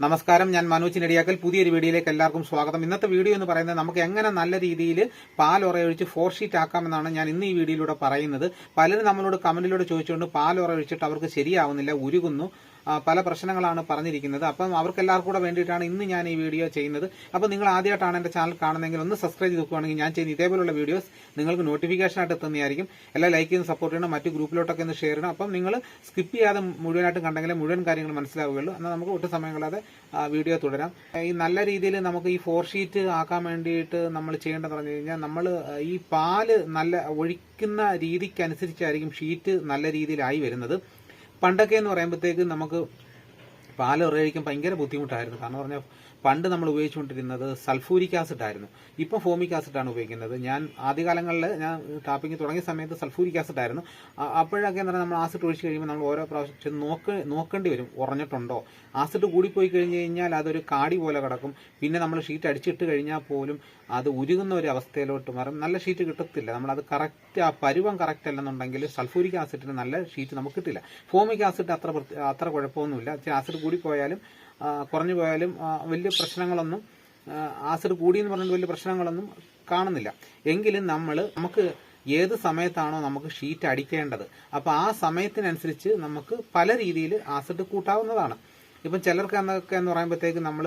നമസ്കാരം, ഞാൻ മനോജ് നെടിയാക്കൽ. പുതിയൊരു വീഡിയോയിലേക്ക് എല്ലാവർക്കും സ്വാഗതം. ഇന്നത്തെ വീഡിയോ എന്ന് പറയുന്നത് നമുക്ക് എങ്ങനെ നല്ല രീതിയിൽ പാൽ ഉറയൊഴിച്ച് 4 ഷീറ്റ് ആക്കാമെന്നാണ് ഞാൻ ഇന്ന് ഈ വീഡിയോയിലൂടെ പറയുന്നത്. പലരും നമ്മളോട് കമന്റിലൂടെ ചോദിച്ചുകൊണ്ട് പാൽ ഉറയൊഴിച്ചിട്ട് അവർക്ക് ശരിയാവുന്നില്ല, ഉരുകുന്നു, പല പ്രശ്നങ്ങളാണ് പറഞ്ഞിരിക്കുന്നത്. അപ്പം അവർക്ക് എല്ലാവർക്കും കൂടെ വേണ്ടിയിട്ടാണ് ഇന്ന് ഞാൻ ഈ വീഡിയോ ചെയ്യുന്നത്. അപ്പോൾ നിങ്ങൾ ആദ്യമായിട്ടാണ് എൻ്റെ ചാനൽ കാണുന്നതെങ്കിൽ ഒന്ന് സബ്സ്ക്രൈബ് ചെയ്ത് നോക്കുകയാണെങ്കിൽ ഞാൻ ചെയ്യുന്ന ഇതേപോലുള്ള വീഡിയോസ് നിങ്ങൾക്ക് നോട്ടിഫിക്കേഷനായിട്ട് എത്തുന്നതായിരിക്കും. എല്ലാം ലൈക്ക് ചെയ്ത് സപ്പോർട്ട് ചെയ്യണം, മറ്റു ഗ്രൂപ്പിലോട്ടൊക്കെ ഒന്ന് ഷെയർ ചെയ്യണം. അപ്പം നിങ്ങൾ സ്കിപ്പ് ചെയ്യാതെ മുഴുവനായിട്ട് കണ്ടെങ്കിൽ മുഴുവൻ കാര്യങ്ങൾ മനസ്സിലാവുകയുള്ളൂ. എന്നാൽ നമുക്ക് ഒട്ടും സമയം കളയാതെ വീഡിയോ തുടരാം. ഈ നല്ല രീതിയിൽ നമുക്ക് ഈ 4 ഷീറ്റ് ആക്കാൻ വേണ്ടിയിട്ട് നമ്മൾ ചെയ്യേണ്ടതെന്ന് പറഞ്ഞു കഴിഞ്ഞാൽ, നമ്മൾ ഈ പാല് നല്ല ഒഴിക്കുന്ന രീതിക്കനുസരിച്ചായിരിക്കും ഷീറ്റ് നല്ല രീതിയിലായി വരുന്നത്. പണ്ടൊക്കെ എന്ന് പറയുമ്പോഴത്തേക്ക് നമുക്ക് പാൽ ഉറയൊഴിക്കാൻ ഭയങ്കര ബുദ്ധിമുട്ടായിരുന്നു. കാരണം പറഞ്ഞാൽ പണ്ട് നമ്മൾ ഉപയോഗിച്ചുകൊണ്ടിരുന്നത് സൾഫൂരിക് ആസിഡ് ആയിരുന്നു. ഇപ്പം ഫോമിക് ആസിഡാണ് ഉപയോഗിക്കുന്നത്. ഞാൻ ആദ്യകാലങ്ങളിൽ ഞാൻ ടാപ്പിംഗ് തുടങ്ങിയ സമയത്ത് സൾഫൂരിക് ആസിഡ് ആയിരുന്നു. അപ്പോഴൊക്കെ എന്ന് പറഞ്ഞാൽ നമ്മൾ ആസിഡ് ഒഴിച്ച് കഴിയുമ്പോൾ നമ്മൾ ഓരോ പ്രാവശ്യം നോക്കേണ്ടി വരും, ഉറഞ്ഞിട്ടുണ്ടോ. ആസിഡ് കൂടിപ്പോയി കഴിഞ്ഞ് കഴിഞ്ഞാൽ അതൊരു കാടി പോലെ കിടക്കും. പിന്നെ നമ്മൾ ഷീറ്റ് അടിച്ചിട്ട് കഴിഞ്ഞാൽ പോലും അത് ഉരുകുന്ന ഒരു അവസ്ഥയിലോട്ട് മാറും. നല്ല ഷീറ്റ് കിട്ടത്തില്ല. നമ്മളത് കറക്റ്റ് ആ പരുവം കറക്റ്റ് അല്ലെന്നുണ്ടെങ്കിൽ സൾഫൂരിക് ആസിഡിന് നല്ല ഷീറ്റ് നമുക്ക് കിട്ടില്ല. ഫോമിക് ആസിഡ് അത്ര കുഴപ്പമൊന്നുമില്ല. ആസിഡ് കൂടിപ്പോയാലും കുറഞ്ഞു പോയാലും വലിയ പ്രശ്നങ്ങളൊന്നും, ആസിഡ് കൂടിയെന്ന് പറഞ്ഞിട്ട് വലിയ പ്രശ്നങ്ങളൊന്നും കാണുന്നില്ല. എങ്കിലും നമുക്ക് ഏത് സമയത്താണോ നമുക്ക് ഷീറ്റ് അടിക്കേണ്ടത്, അപ്പോൾ ആ സമയത്തിനനുസരിച്ച് നമുക്ക് പല രീതിയിൽ ആസിഡ് കൂട്ടാവുന്നതാണ്. ഇപ്പം ചിലർക്ക് എന്നൊക്കെ എന്ന് പറയുമ്പോഴത്തേക്ക് നമ്മൾ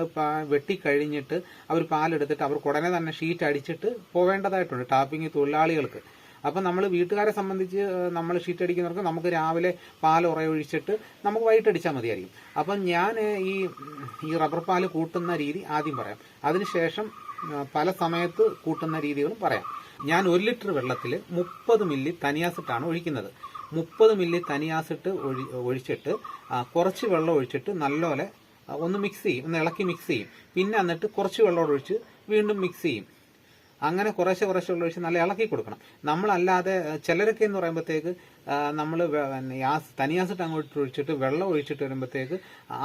വെട്ടിക്കഴിഞ്ഞിട്ട് അവർ പാലെടുത്തിട്ട് അവർക്ക് ഉടനെ തന്നെ ഷീറ്റ് അടിച്ചിട്ട് പോവേണ്ടതായിട്ടുണ്ട്, ടാപ്പിംഗ് തൊഴിലാളികൾക്ക്. അപ്പം നമ്മൾ വീട്ടുകാരെ സംബന്ധിച്ച് നമ്മൾ ഷീറ്റ് അടിക്കുന്നവർക്ക് നമുക്ക് രാവിലെ പാൽ ഉറയൊഴിച്ചിട്ട് നമുക്ക് വൈകിട്ട് അടിച്ചാൽ മതിയായിരിക്കും. അപ്പം ഞാൻ ഈ റബ്ബർ പാൽ കൂട്ടുന്ന രീതി ആദ്യം പറയാം, അതിനുശേഷം പല സമയത്ത് കൂട്ടുന്ന രീതികളും പറയാം. ഞാൻ 1 ലിറ്റർ വെള്ളത്തിൽ 30 മില്ലി തനിയാസിട്ടാണ് ഒഴിക്കുന്നത്. 30 മില്ലി തനിയാസിട്ട് ഒഴിച്ചിട്ട് കുറച്ച് വെള്ളം ഒഴിച്ചിട്ട് നല്ലപോലെ ഒന്ന് മിക്സ് ചെയ്യും, ഒന്ന് ഇളക്കി മിക്സ് ചെയ്യും. പിന്നെ എന്നിട്ട് കുറച്ച് വെള്ളം ഒഴിച്ച് വീണ്ടും മിക്സ് ചെയ്യും. അങ്ങനെ കുറേശ്ശെ വെള്ളം ഒഴിച്ച് നല്ല ഇളക്കി കൊടുക്കണം. നമ്മളല്ലാതെ ചിലരൊക്കെ എന്ന് പറയുമ്പോഴത്തേക്ക് നമ്മൾ തനിയാസിട്ട് അങ്ങോട്ട് ഒഴിച്ചിട്ട് വെള്ളം ഒഴിച്ചിട്ട് വരുമ്പോഴത്തേക്ക്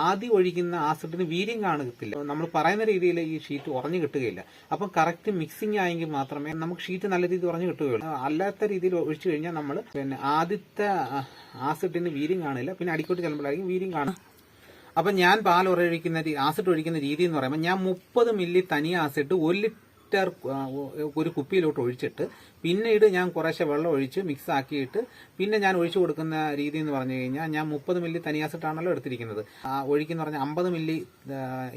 ആദ്യം ഒഴിക്കുന്ന ആസിഡിന് വീര്യം കാണത്തില്ല. നമ്മൾ പറയുന്ന രീതിയിൽ ഈ ഷീറ്റ് ഉറഞ്ഞു കിട്ടുകയില്ല. അപ്പം കറക്റ്റ് മിക്സിംഗ് ആയെങ്കിൽ മാത്രമേ നമുക്ക് ഷീറ്റ് നല്ല രീതിയിൽ ഉറഞ്ഞു കിട്ടുകയുള്ളൂ. അല്ലാത്ത രീതിയിൽ ഒഴിച്ചു കഴിഞ്ഞാൽ നമ്മൾ ആദ്യത്തെ ആസിഡിന് വീര്യം കാണില്ല, പിന്നെ അടിക്കോട്ട് ചെല്ലുമ്പോഴായിരിക്കും വീര്യം കാണും. അപ്പം ഞാൻ പാൽ ആസിഡ് ഒഴിക്കുന്ന രീതി എന്ന് പറയുമ്പോൾ, ഞാൻ 30 മില്ലി തനി ആസിഡ് 1 ലിറ്റർ ഒരു കുപ്പിയിലോട്ട് ഒഴിച്ചിട്ട് പിന്നീട് ഞാൻ കുറേശ്ശെ വെള്ളം ഒഴിച്ച് മിക്സ് ആക്കിയിട്ട് പിന്നെ ഞാൻ ഒഴിച്ചു കൊടുക്കുന്ന രീതി എന്ന് പറഞ്ഞു കഴിഞ്ഞാൽ, ഞാൻ 30 മില്ലി തനിയാസിട്ടാണല്ലോ എടുത്തിരിക്കുന്നത്. ഒഴിക്കുന്ന പറഞ്ഞാൽ 50 മില്ലി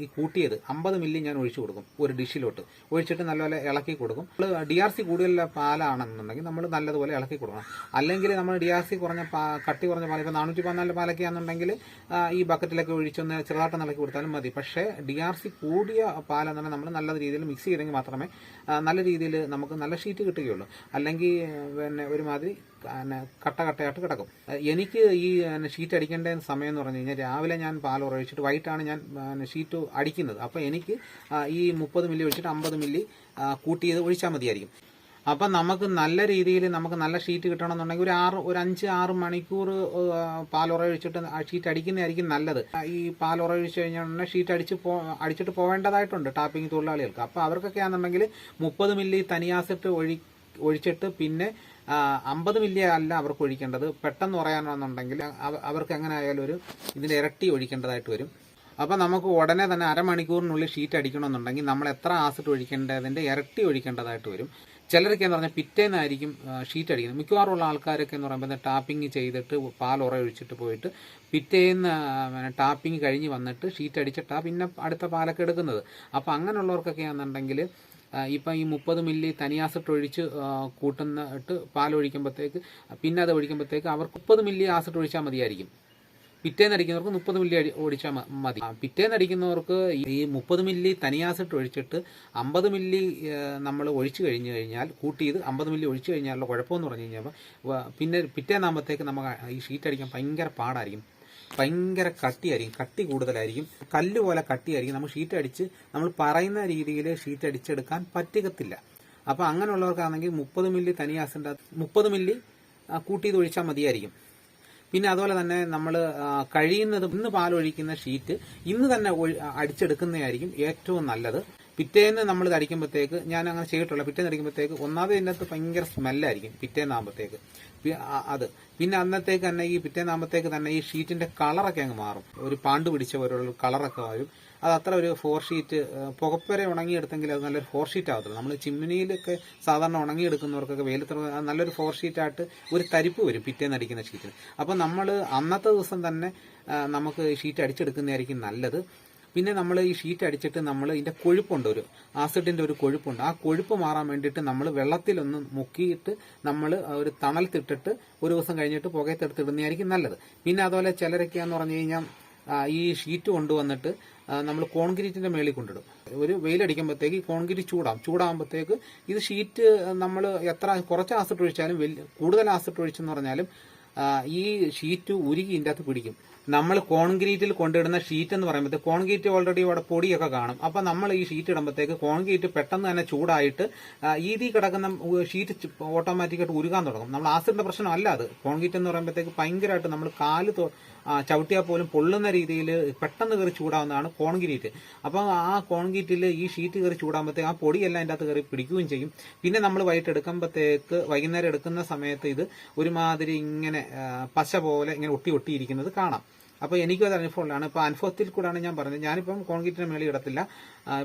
ഈ കൂട്ടിയത് 50 മില്ലി ഞാൻ ഒഴിച്ചു കൊടുക്കും ഒരു ഡിഷിലോട്ട്. ഒഴിച്ചിട്ട് നല്ലപോലെ ഇളക്കി കൊടുക്കും. നമ്മൾ DRC കൂടുതലുള്ള പാലാണെന്നുണ്ടെങ്കിൽ നമ്മൾ നല്ലതുപോലെ ഇളക്കി കൊടുക്കണം. അല്ലെങ്കിൽ നമ്മൾ DRC കട്ടി കുറഞ്ഞ പാൽ, ഇപ്പോൾ 414 പാലൊക്കെ ആണെന്നുണ്ടെങ്കിൽ ഈ ബക്കറ്റിലൊക്കെ ഒഴിച്ചൊന്ന് ചെറുതായിട്ട് ഇളക്കി കൊടുത്താലും മതി. പക്ഷേ DRC കൂടിയ പാലെന്നുണ്ടെങ്കിൽ നമ്മൾ നല്ല രീതിയിൽ മിക്സ് ചെയ്തെങ്കിൽ മാത്രമേ നല്ല രീതിയിൽ നമുക്ക് നല്ല ഷീറ്റ് കിട്ടുകയുള്ളൂ. അല്ലെങ്കിൽ പിന്നെ ഒരുമാതിരി കട്ടയായിട്ട് കിടക്കും. എനിക്ക് ഈ ഷീറ്റ് അടിക്കേണ്ട സമയം എന്ന് പറഞ്ഞു കഴിഞ്ഞാൽ, രാവിലെ ഞാൻ പാൽ ഉറയിച്ചിട്ട് വൈകിട്ടാണ് ഞാൻ ഷീറ്റ് അടിക്കുന്നത്. അപ്പോൾ എനിക്ക് ഈ 30 മില്ലി ഒഴിച്ചിട്ട് 50 മില്ലി കൂട്ടിയത് ഒഴിച്ചാൽ മതിയായിരിക്കും. അപ്പം നമുക്ക് നല്ല രീതിയിൽ നമുക്ക് നല്ല ഷീറ്റ് കിട്ടണമെന്നുണ്ടെങ്കിൽ ഒരു 5-6 മണിക്കൂർ പാലുറ ഒഴിച്ചിട്ട് ഷീറ്റ് അടിക്കുന്നതായിരിക്കും നല്ലത്. ഈ പാലുറ ഒഴിച്ച് കഴിഞ്ഞാൽ ഷീറ്റ് അടിച്ചിട്ട് പോവേണ്ടതായിട്ടുണ്ട് ടാപ്പിംഗ് തൊഴിലാളികൾക്ക്. അപ്പോൾ അവർക്കൊക്കെ ആണെന്നുണ്ടെങ്കിൽ 30 മില്ലി തനിയാസിട്ട് ഒഴിച്ചിട്ട് പിന്നെ 50 മില്ലി അല്ല അവർക്ക് ഒഴിക്കേണ്ടത്. പെട്ടെന്ന് പറയാനാണെന്നുണ്ടെങ്കിൽ അവർക്ക് എങ്ങനെ ആയാലും ഇതിൻ്റെ ഇരട്ടി ഒഴിക്കേണ്ടതായിട്ട് വരും. അപ്പം നമുക്ക് ഉടനെ തന്നെ അരമണിക്കൂറിനുള്ളിൽ ഷീറ്റ് അടിക്കണമെന്നുണ്ടെങ്കിൽ നമ്മൾ എത്ര ആസിഡ് ഒഴിക്കേണ്ടതിൻ്റെ ഇരട്ടി ഒഴിക്കേണ്ടതായിട്ട് വരും. ചിലരൊക്കെ എന്ന് പറഞ്ഞാൽ പിറ്റേന്നായിരിക്കും ഷീറ്റ് അടിക്കുന്നത്. മിക്കവാറുള്ള ആൾക്കാരൊക്കെ എന്ന് പറയുമ്പോൾ ടാപ്പിംഗ് ചെയ്തിട്ട് പാൽ ഉറയൊഴിച്ചിട്ട് പോയിട്ട് പിറ്റേന്ന് ടാപ്പിംഗ് കഴിഞ്ഞ് വന്നിട്ട് ഷീറ്റ് അടിച്ചിട്ടാണ് പിന്നെ അടുത്ത പാലൊക്കെ എടുക്കുന്നത്. അപ്പോൾ അങ്ങനെയുള്ളവർക്കൊക്കെ ആണെന്നുണ്ടെങ്കിൽ ഇപ്പം ഈ 30 മില്ലി തനിയാസിട്ട് ഒഴിച്ച് കൂട്ടുന്നിട്ട് പാലൊഴിക്കുമ്പോഴത്തേക്ക് പിന്നെ അത് ഒഴിക്കുമ്പോഴത്തേക്ക് അവർക്ക് 30 മില്ലി ആസിഡ് ഒഴിച്ചാൽ മതിയായിരിക്കും. പിറ്റേന്ന് അടിക്കുന്നവർക്ക് 30 മില്ലി ഒഴിച്ചാൽ മതി. പിറ്റേന്ന് അടിക്കുന്നവർക്ക് ഈ 30 മില്ലി തനിയാസിട്ട് ഒഴിച്ചിട്ട് 50 മില്ലി നമ്മൾ ഒഴിച്ചു കഴിഞ്ഞാൽ കൂട്ടിയത് 50 മില്ലി ഒഴിച്ചു കഴിഞ്ഞാലുള്ള കുഴപ്പമെന്ന് പറഞ്ഞു കഴിഞ്ഞാൽ പിന്നെ പിറ്റേന്നാകുമ്പോഴത്തേക്ക് നമുക്ക് ഈ ഷീറ്റ് അടിക്കാൻ ഭയങ്കര പാടായിരിക്കും, ഭയങ്കര കട്ടിയായിരിക്കും, കട്ടി കൂടുതലായിരിക്കും, കല്ല് പോലെ കട്ടിയായിരിക്കും. നമ്മൾ ഷീറ്റ് അടിച്ച് നമ്മൾ പറയുന്ന രീതിയിൽ ഷീറ്റ് അടിച്ചെടുക്കാൻ പറ്റുകത്തില്ല. അപ്പോൾ അങ്ങനെയുള്ളവർക്കാണെങ്കിൽ 30 മില്ലി തനിയാസിൻ്റെ 30 മില്ലി കൂട്ടിയത് ഒഴിച്ചാൽ മതിയായിരിക്കും. പിന്നെ അതുപോലെ തന്നെ നമ്മൾ കഴിയുന്നത് ഇന്ന് പാലൊഴിക്കുന്ന ഷീറ്റ് ഇന്ന് തന്നെ അടിച്ചെടുക്കുന്നതായിരിക്കും ഏറ്റവും നല്ലത്. പിറ്റേന്ന് നമ്മൾ ഇത് അടിക്കുമ്പോഴത്തേക്ക് ഞാൻ അങ്ങനെ ചെയ്തിട്ടുള്ള പിറ്റേന്ന് അടിക്കുമ്പോഴത്തേക്ക് ഒന്നാമത് ഇതിനകത്ത് ഭയങ്കര സ്മെല്ലായിരിക്കും പിറ്റേന്നാകുമ്പോഴത്തേക്ക് അത് പിന്നെ അന്നത്തേക്ക് തന്നെ ഈ പിറ്റേന്നാകുമ്പോഴത്തേക്ക് തന്നെ ഈ ഷീറ്റിന്റെ കളറൊക്കെ അങ്ങ് മാറും, ഒരു പാണ്ട് പിടിച്ച പോലുള്ള കളറൊക്കെ വരും. അത് അത്ര ഒരു 4 ഷീറ്റ് പുകപ്പരെ ഉണങ്ങിയെടുത്തെങ്കിൽ അത് നല്ലൊരു 4 ഷീറ്റ് ആകത്തുള്ളൂ. നമ്മൾ ചിമ്മിനിയിലൊക്കെ സാധാരണ ഉണങ്ങിയെടുക്കുന്നവർക്കൊക്കെ വെയിലത്ത് നല്ലൊരു 4 ഷീറ്റായിട്ട് ഒരു തരിപ്പ് വരും പിറ്റേന്ന് അടിക്കുന്ന ഷീറ്റിന്. അപ്പം നമ്മൾ അന്നത്തെ ദിവസം തന്നെ നമുക്ക് ഷീറ്റ് അടിച്ചെടുക്കുന്നതായിരിക്കും നല്ലത്. പിന്നെ നമ്മൾ ഈ ഷീറ്റ് അടിച്ചിട്ട് നമ്മൾ ഇതിന്റെ കൊഴുപ്പുണ്ട്, ഒരു ആസിഡിന്റെ ഒരു കൊഴുപ്പുണ്ട്. ആ കൊഴുപ്പ് മാറാൻ വേണ്ടിയിട്ട് നമ്മൾ വെള്ളത്തിലൊന്ന് മുക്കിയിട്ട് നമ്മൾ ഒരു തണലത്തിട്ടിട്ട് ഒരു ദിവസം കഴിഞ്ഞിട്ട് പുകയത്തെടുത്ത് ഇടുന്നതായിരിക്കും നല്ലത്. പിന്നെ അതുപോലെ ചിലരൊക്കെയാന്ന് പറഞ്ഞു കഴിഞ്ഞാൽ ഈ ഷീറ്റ് കൊണ്ടുവന്നിട്ട് നമ്മൾ കോൺക്രീറ്റിന്റെ മേളിൽ കൊണ്ടിടും. ഒരു വെയിലടിക്കുമ്പോഴത്തേക്ക് കോൺക്രീറ്റ് ചൂടാകുമ്പോഴത്തേക്ക് ഇത് ഷീറ്റ് നമ്മൾ എത്ര കുറച്ച് ആസിഡ് ഒഴിച്ചാലും കൂടുതൽ ആസിഡ് ഒഴിച്ചെന്ന് പറഞ്ഞാലും ഈ ഷീറ്റ് ഉരുകി ഇതിൻ്റെ അകത്ത് പിടിക്കും. നമ്മൾ കോൺക്രീറ്റിൽ കൊണ്ടിടുന്ന ഷീറ്റ് എന്ന് പറയുമ്പോൾ കോൺക്രീറ്റ് ഓൾറെഡി അവിടെ പൊടിയൊക്കെ കാണും. അപ്പൊ നമ്മൾ ഈ ഷീറ്റ് ഇടുമ്പോഴത്തേക്ക് കോൺക്രീറ്റ് പെട്ടെന്ന് തന്നെ ചൂടായിട്ട് ഈതി കിടക്കുന്ന ഷീറ്റ് ഓട്ടോമാറ്റിക്കായിട്ട് ഉരുകാൻ തുടങ്ങും. നമ്മൾ ആസിഡിന്റെ പ്രശ്നം അല്ല അത്. കോൺക്രീറ്റ് എന്ന് പറയുമ്പോഴത്തേക്ക് ഭയങ്കരമായിട്ട് നമ്മൾ കാല് ചവിട്ടിയാൽ പോലും പൊള്ളുന്ന രീതിയിൽ പെട്ടെന്ന് കയറി ചൂടാവുന്നതാണ് കോൺക്രീറ്റ്. അപ്പം ആ കോൺക്രീറ്റിൽ ഈ ഷീറ്റ് കയറി ചൂടാകുമ്പോഴത്തേക്ക് ആ പൊടിയെല്ലാം അതിൻ്റെ അകത്ത് കയറി പിടിക്കുകയും ചെയ്യും. പിന്നെ നമ്മൾ വൈകുന്നേരം എടുക്കുന്ന സമയത്ത് ഇത് ഒരുമാതിരി ഇങ്ങനെ പശ പോലെ ഇങ്ങനെ ഒട്ടിയിരിക്കുന്നത് കാണാം. അപ്പോൾ എനിക്കും അത് അനുഭവമുള്ളതാണ്. ഇപ്പൊ അനുഭവത്തിൽ കൂടാണ് ഞാൻ പറഞ്ഞത്. ഞാനിപ്പം കോൺക്രീറ്റിന് മേളിൽ ഇടത്തില്ല.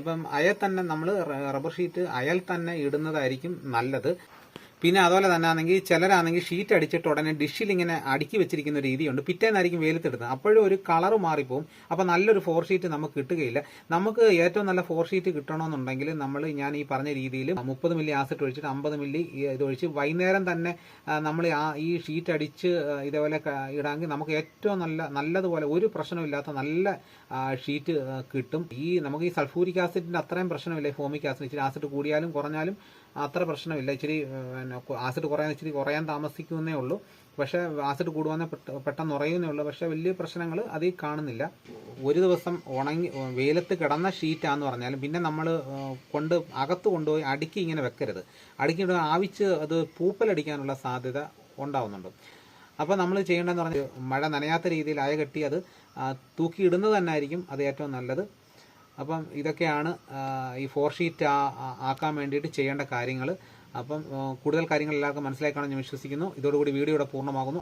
ഇപ്പം അയൽ തന്നെ നമ്മൾ റബ്ബർ ഷീറ്റ് അയൽ തന്നെ ഇടുന്നതായിരിക്കും നല്ലത്. പിന്നെ അതുപോലെ തന്നെ ആണെങ്കിൽ ചിലരാണെങ്കിൽ ഷീറ്റ് അടിച്ചിട്ട് ഉടനെ ഡിഷിൽ ഇങ്ങനെ അടുക്കി വെച്ചിരിക്കുന്ന രീതിയുണ്ട്. പിറ്റേന്നായിരിക്കും വെയിലത്തെടുത്തത്, അപ്പോഴും ഒരു കളറ് മാറിപ്പോവും. അപ്പം നല്ലൊരു 4 ഷീറ്റ് നമുക്ക് കിട്ടുകയില്ല. നമുക്ക് ഏറ്റവും നല്ല 4 ഷീറ്റ് കിട്ടണമെന്നുണ്ടെങ്കിൽ ഞാൻ ഈ പറഞ്ഞ രീതിയിൽ 30 മില്ലി ആസിഡ് ഒഴിച്ചിട്ട് 50 മില്ലി ഇത് ഒഴിച്ച് വൈകുന്നേരം തന്നെ നമ്മൾ ഈ ഷീറ്റ് അടിച്ച് ഇതേപോലെ ഇടാമെങ്കിൽ നമുക്ക് ഏറ്റവും നല്ലതുപോലെ ഒരു പ്രശ്നമില്ലാത്ത നല്ല ഷീറ്റ് കിട്ടും. നമുക്ക് ഈ സൾഫൂരിക് ആസിഡിന്റെ അത്രയും പ്രശ്നമില്ല. ഫോമിക് ആസിഡ് ഇച്ചിരി ആസിഡ് കൂടിയാലും കുറഞ്ഞാലും അത്ര പ്രശ്നമില്ല. ഇച്ചിരി ആസിഡ് കുറയാൻ താമസിക്കുന്നേ ഉള്ളൂ. പക്ഷെ ആസിഡ് കൂടുവാന്നെ പെട്ടെന്ന് ഉറയുന്നേ ഉള്ളൂ. പക്ഷെ വലിയ പ്രശ്നങ്ങൾ അതിൽ കാണുന്നില്ല. ഒരു ദിവസം വെയിലത്ത് കിടന്ന ഷീറ്റാന്ന് പറഞ്ഞാലും പിന്നെ നമ്മൾ അകത്ത് കൊണ്ടുപോയി അടുക്കി ഇങ്ങനെ വെക്കരുത്. അടുക്കി ആവിച്ച് അത് പൂപ്പലടിക്കാനുള്ള സാധ്യത ഉണ്ടാവുന്നുണ്ട്. അപ്പോൾ നമ്മൾ ചെയ്യേണ്ടതെന്ന് പറഞ്ഞാൽ മഴ നനയാത്ത രീതിയിൽ അയ കെട്ടി അത് തൂക്കിയിടുന്നത് തന്നെ ആയിരിക്കും അത് ഏറ്റവും നല്ലത്. അപ്പം ഇതൊക്കെയാണ് ഈ 4 ഷീറ്റ് ആക്കാൻ വേണ്ടിയിട്ട് ചെയ്യേണ്ട കാര്യങ്ങൾ. അപ്പം കൂടുതൽ കാര്യങ്ങൾ എല്ലാവർക്കും മനസ്സിലായി കാണാൻ ഞാൻ വിശ്വസിക്കുന്നു. ഇതോടുകൂടി വീഡിയോ ഇവിടെ പൂർണ്ണമാകുന്നു.